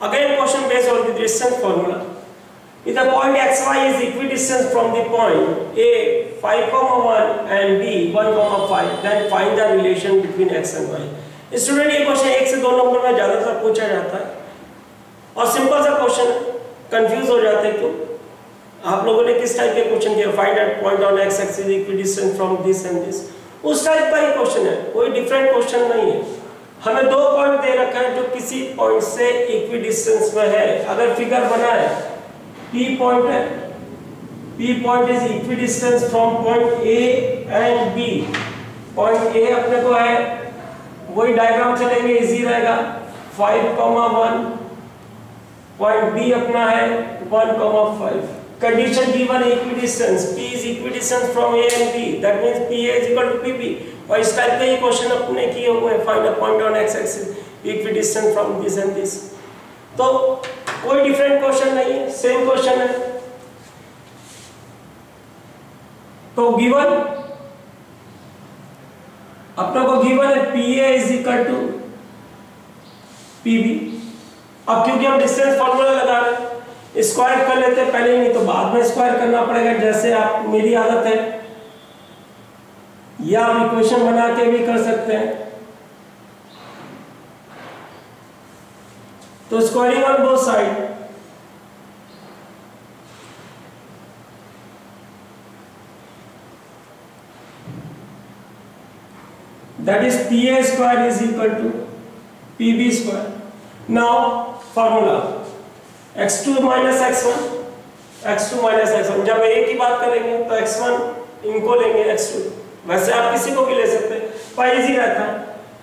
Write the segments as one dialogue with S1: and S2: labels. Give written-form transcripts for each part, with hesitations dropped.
S1: Again question based on the distance formula. If the point xy is equidistant from the point A 5,1 and B 1,5, then find the relation between x and y. Student ये question 1 से 2 number में ज़्यादातर पूछा जाता है और simple सा question, confuse हो जाते हैं क्यों? आप लोगों ने किस टाइप के क्वेश्चन किया? Find that point on x axis equidistant from this and this, उस टाइप का ही क्वेश्चन है, कोई डिफरेंट क्वेश्चन नहीं है। हमें 2 पॉइंट दे रखा है जो किसी पॉइंट से इक्विडिस्टेंस में है। अगर फिगर बना है P पॉइंट है, P point is equidistance from point A and B। Point A अपने को है, वही डायग्राम चलेंगे, इजी रहेगा, 5,1, पॉइंट B अपना है 1,5। Condition given equidistance, P is equidistant from A and B, that means PA is equal to PB। और इस टाइप के ही क्वेश्चन अपने किए हुए हैं, find a point on x axis equidistant from this and this. तो कोई डिफरेंट क्वेश्चन नहीं है, सेम क्वेश्चन है। तो गिवन अपने को गिवन है PA is equal to PB। अब क्योंकि हम डिस्टेंस फॉर्मूला लगा रहे हैं, स्क्वायर कर लेते हैं पहले ही, नहीं तो बाद में स्क्वायर करना पड़ेगा, जैसे आप मेरी आदत है, या आप इक्वेशन बना के भी कर सकते हैं। तो squaring on both side, that is PA square is equal to PB square। now formula x2 minus x1, x2 minus x1, जब a की बात करेंगे तो x1 इनको लेंगे x2, वैसे आप किसी को भी ले सकते हैं, पर इजी रहता है।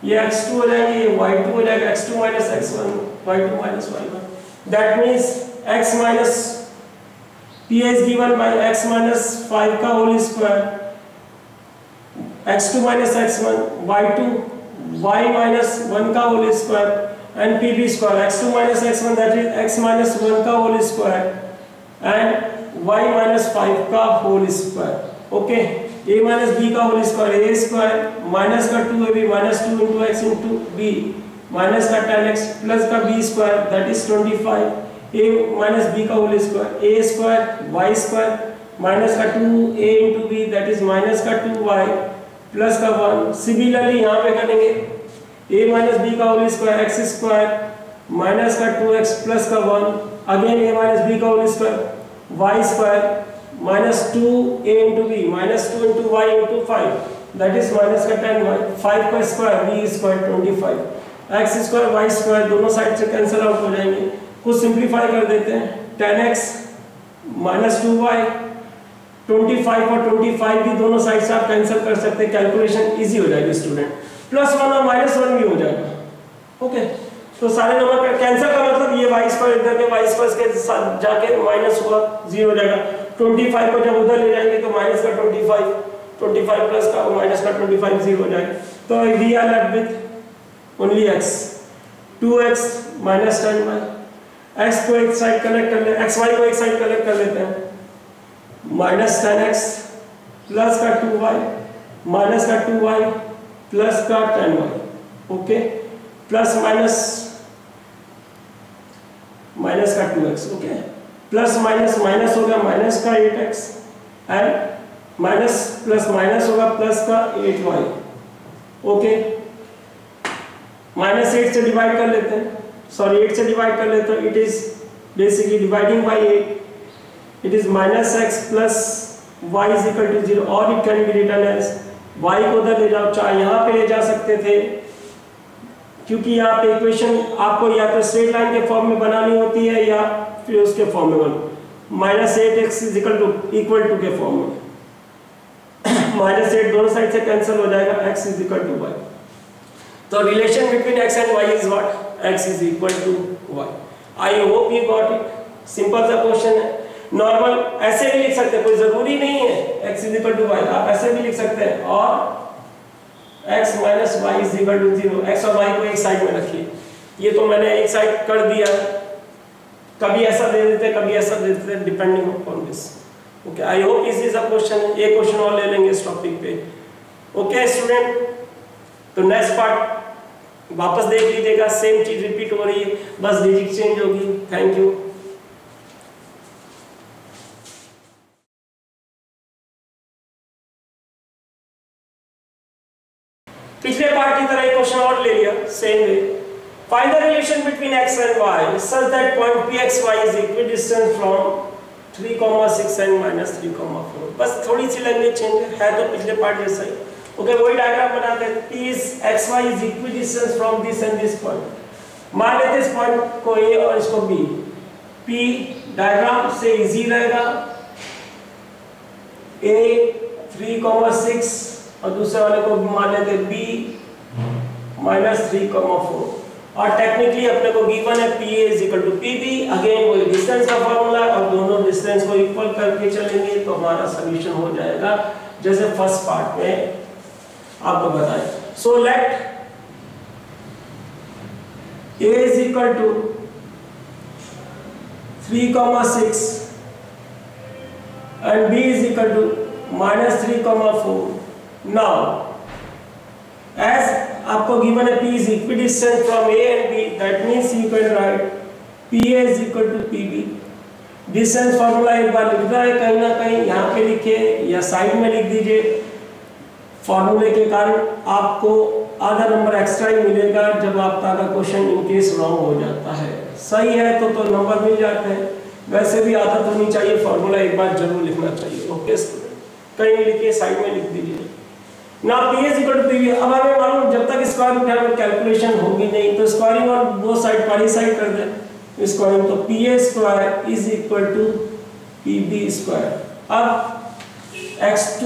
S1: ये x2 हो जाएंगे, ये y2 हो जाएगा, x2 minus x1, y2 minus y1, that means x minus PA is given by x minus 5 का whole square, x2 minus x1, y2 y minus 1 का whole square and PB square, x2 minus x1 that is x minus 1 का whole square and y minus 5 का whole square. Okay, a minus b का whole square, a square minus का 2ab minus 2 into x into b minus का 10x plus का b square that is 25, a minus b का whole square, a square y square minus का 2a into b that is minus का 2y plus का 1। Similarly यहाँ पे करेंगे a minus b का whole square x square minus का 2x plus का 1, अगेन a माइनस b का whole square y square minus 2a into b minus 2 into y into 5 that is minus का 10y, 5 का square b square 25, x square y square दोनों side से cancel out हो जाएंगे। कुछ simplify कर देते हैं, 10x माइनस 2y, 25 और 25 भी दोनों साइड से आप कैंसिल कर सकते हैं, कैलकुलेशन इजी हो जाएगी स्टूडेंट, प्लस 1 और माइनस 1 भी हो जाएगा। ओके, तो सारे नंबर कैंसिल का मतलब ये y स्क्वायर इधर के y स्क्वायर के साथ जाके माइनस हुआ 0 हो जाएगा, 25 को जब उधर ले जाएंगे तो माइनस का 25 प्लस का माइनस का 25 0 हो जाएगा। तो we are left with only x, 2x minus 10y, x को एक साइड कनेक्ट कर ले, xy को एक साइड कनेक्ट कर लेते हैं, माइनस 10x प्लस का 2y माइनस का 2y प्लस का 10y। Okay, plus minus minus का 2x, okay, plus minus minus होगा माइनस का 8x and minus plus minus होगा प्लस का 8y। ओके, माइनस 8 से डिवाइड कर लेते हैं, सॉरी 8 से डिवाइड कर लेते हैं, it is basically dividing by 8, it is minus x plus y is equal to 0 or it can be written as y को उधर ले जाओ, चाहे यहाँ पे ले जा सकते थे, क्योंकि यहाँ पे इक्वेशन आपको या तो स्ट्रेट लाइन के फॉर्म में बनानी होती है या फिर उसके फॉर्म में बनो, minus 8x is equal to के फॉर्म में, माइनस 8 दोनों साइड से कैंसिल हो जाएगा, x is equal to y। तो relation between x and y is what, x is equal to y। I hope you got it, simple सा question है। Normal ऐसे भी लिख सकते हैं, कोई जरूरी नहीं है x is equal to y, आप ऐसे भी लिख सकते हैं, और x minus y is equal to 0, x और y को एक साइड में रखिए। ये तो मैंने एक साइड कर दिया, कभी ऐसा दे देते कभी ऐसा दे देते, depending upon this. Okay, I hope is a question, एक क्वेश्चन और ले लेंगे इस टॉपिक पे। ओके स्टूडेंट, तो नेक्स्ट पार्ट वापस देख लीजिएगा, सेम चीज रिपीट हो रही है, बस डिजिट चेंज होगी। Thank you. पिछले पार्ट की तरह एक क्वेश्चन और ले लिया same way. Find the relation between x and y such that point pxy is equidistant from 3,6 and -3,4। बस थोड़ी सी लैंग्वेज चेंज है तो पिछले पार्ट जैसा ही। ओके, वही डायग्राम बनाते हैं। P is xy is equidistant from this and this point। मान लेते इस पॉइंट को A और इसको B। P डायग्राम से इजी रहेगा। A 3,6 और दूसरे वाले को मान लेते B -3,4। और टेक्निकली अपने को गिवन है PA = PB। अगेन वही डिस्टेंस का फार्मूला है और दोनों डिस्टेंस को इक्वल करके चलेंगे तो हमारा सॉल्यूशन हो जाएगा जैसे फर्स्ट पार्ट में आपको बताएं। So let A = 3,6 and B = -3,4। Now as आपको गिवन है P is equidistant from A and B, that means you can write PA = PB। Distance formula एक बार लिखना है कहीं ना कहीं, यहाँ पे लिखे या साइड में लिख दीजिए। फार्मूले के कारण आपको आधा नंबर एक्स्ट्रा ही मिलेगा जब आपका क्वेश्चन इन केस रॉन्ग हो जाता है। सही है तो नंबर मिल जाते हैं। वैसे भी आदत होनी चाहिए, फार्मूला एक बार जरूर लिखना चाहिए। ओके, कहीं लिखिए, साइड में लिख दीजिए ना। PA = PB। अब हमें मालूम जब तक स्क्वायर रूट है कैलकुलेशन होगी नहीं, तो स्क्वायरिंग और वो साइड पहली साइड कर दे स्क्वायरिंग, तो PA² = PB²। अब x2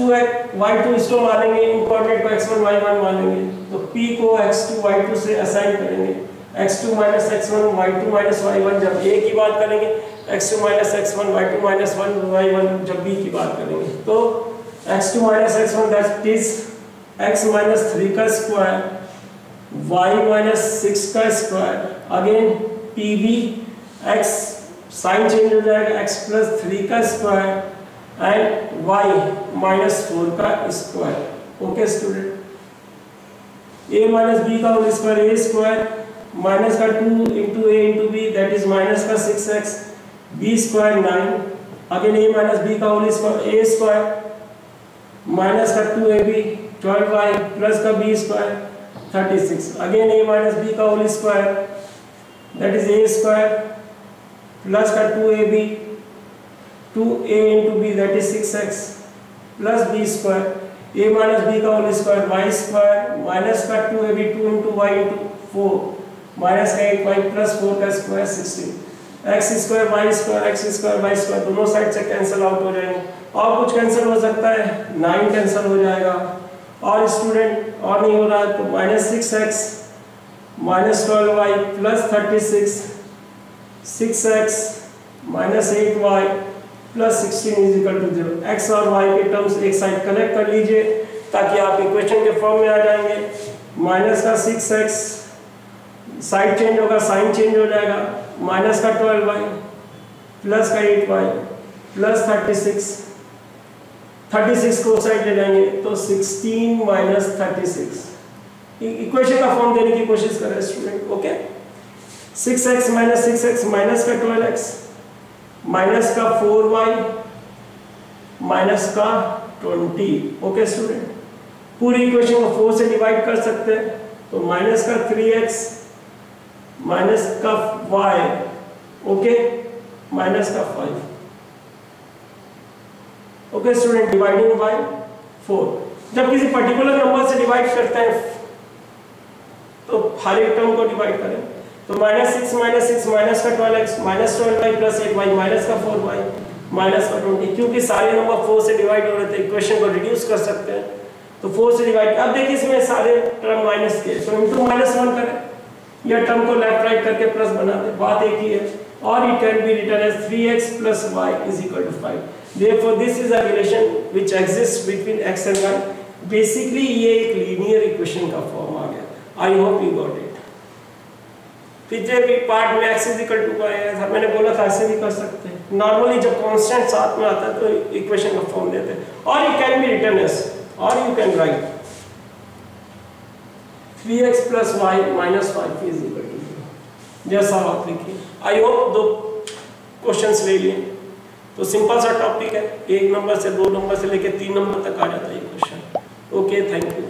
S1: y2 इसको मानेंगे, इंपॉर्टेंट को x1 y1 मानेंगे, तो P को x2 y2 से असाइन करेंगे। x2 - x1 y2 - y1 जब A की बात करेंगे, x2 - x1 y2 - 1 y1 जब B की बात करेंगे, तो x2 - x1 that is x - 3 का स्क्वायर y - 6 का square. Again PB x sign change हो जाएगा, x + 3 का स्क्वायर एंड y - 4 का square. Okay student, a - b का whole square a square minus का 2 × a × b that is minus का 6x b² 9। Again a - b का whole square a square minus का 2ab 12y plus का b² 36। Again a - b का whole square that is a² plus का 2ab 2a × b that is 6x plus b²। a - b का whole square y² minus का 2ab 2 × y × 4 minus का 8y plus 4 का square 16। x² y² x² y² दोनों side से cancel out हो जाएंगे। और कुछ कैंसिल हो सकता है, 9 कैंसिल हो जाएगा। और स्टूडेंट और नहीं हो रहा है तो -6x -12y plus 36 6x -8y plus 16 = 0। x और y के टर्म्स एक साइड कनेक्ट कर लीजिए ताकि आप इक्वेशन के फॉर्म में आ जाएंगे। माइनस का 6x साइड चेंज होगा, साइन चेंज हो जाएगा, माइनस का 12y प्लस का 8y प्लस 36 को साइड ले जाएंगे तो 16 - 36। इक्वेशन का फॉर्म देने की कोशिश करें student. Okay, 6x - 6x minus का 12x माइनस का 4y माइनस का 20। ओके स्टूडेंट, पूरी इक्वेशन को 4 से डिवाइड कर सकते हैं तो माइनस का 3x माइनस का y ओके माइनस का 5। Okay student, dividing by 4। जब किसी पर्टिकुलर नंबर से डिवाइड करते हैं तो हर एक टर्म को डिवाइड करें तो -6 माइनस का 12x minus 12y plus 8y minus का 4y माइनस का 20। क्योंकि सारे नंबर 4 से डिवाइड हो रहे थे, इक्वेशन को रिड्यूस कर सकते हैं तो 4 से डिवाइड। अब देखिए इसमें सारे टर्म माइनस के तो × -1 करें या टर्म को लेफ्ट राइट करके प्लस बना दें, बात एक ही है। और it can be written as 3x + y = 5। Therefore this is a relation which exists between x and y। Basically ये एक लीनियर इक्वेशन का फॉर्म आ गया। आई होप यू गॉट इट। पिछले भी पार्ट में x = y है, मैंने बोला था ऐसे भी कर सकते हैं। नॉर्मली जब कांस्टेंट साथ में आता है तो इक्वेशन का फॉर्म देते हैं। और it can be written as और you can write 3x plus Y minus 5 is equal to 0, जैसा आप लिखिए। आई होप 2 क्वेश्चंस ले लिए। तो सिंपल सा टॉपिक है, 1 नंबर से 2 नंबर से लेकर 3 नंबर तक आ जाता है ये क्वेश्चन। Okay, thank you.